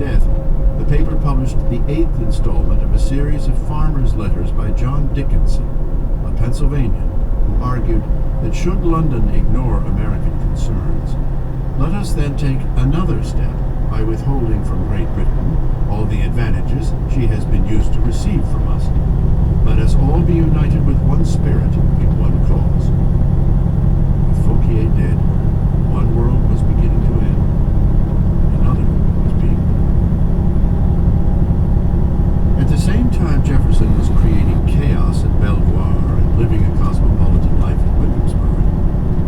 death, the paper published the 8th installment of a series of farmers' letters by John Dickinson, a Pennsylvanian, who argued that should London ignore American concerns, let us then take another step by withholding from Great Britain all the advantages she has been used to receive from us. Let us all be united with one spirit in one cause. With Fauquier dead, one world was beginning to end. Another was being born. At the same time Jefferson was creating chaos at Belvoir and living a cosmopolitan life in Williamsburg,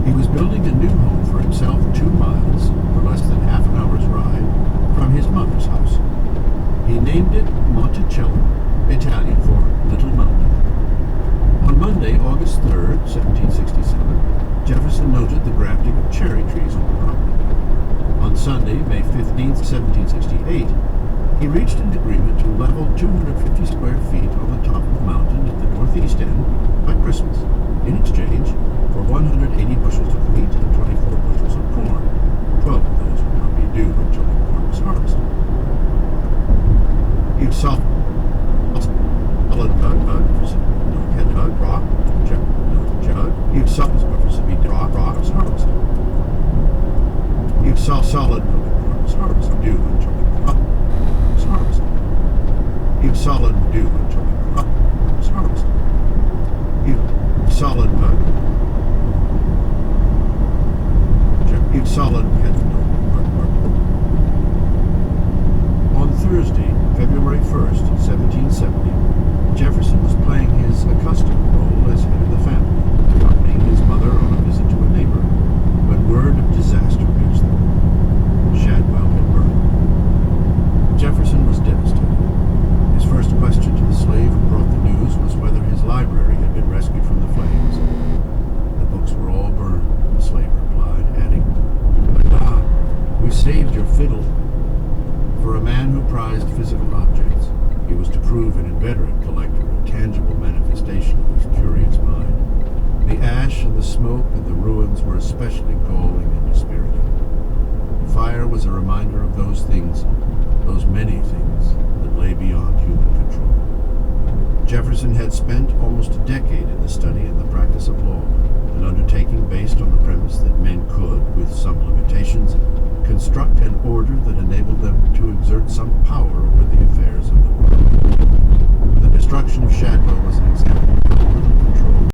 he was building a new home for himself 2 miles, or less than half an hour's ride, from his mother's house. He named it Monticello, Italian for Little Mountain. On Monday, August 3rd, 1767, Jefferson noted the grafting of cherry trees on the property. On Sunday, May 15th, 1768, he reached an agreement to level 250 square feet on the top of the mountain at the northeast end by Christmas, in exchange for 180 bushels of wheat and 24 bushels of corn. 12 of those would not be due until the corn was harvested. He saw solid corn was harvested due until the crop was harvested. If solid due until the crop was harvested. If solid if solid had on Thursday, February 1st, 1770, Jefferson was playing his accustomed role as head of the family, accompanying his mother on a visit to a neighbor, when word of disaster reached them. Shadwell had burned. Jefferson was devastated. His first question to the slave who brought the news was whether his library had been rescued from the flames. The books were all burned, the slave replied, adding, "Madame, we saved your fiddle." For a man who prized physical objects, he was to prove an inveterate collector, a tangible manifestation of his curious mind. The ash and the smoke and the ruins were especially galling and dispiriting. The fire was a reminder of those things, those many things, that lay beyond human control. Jefferson had spent almost a decade in the study and the practice of law, an undertaking based on the premise that men could, with some limitations, construct an order that enabled them to exert some power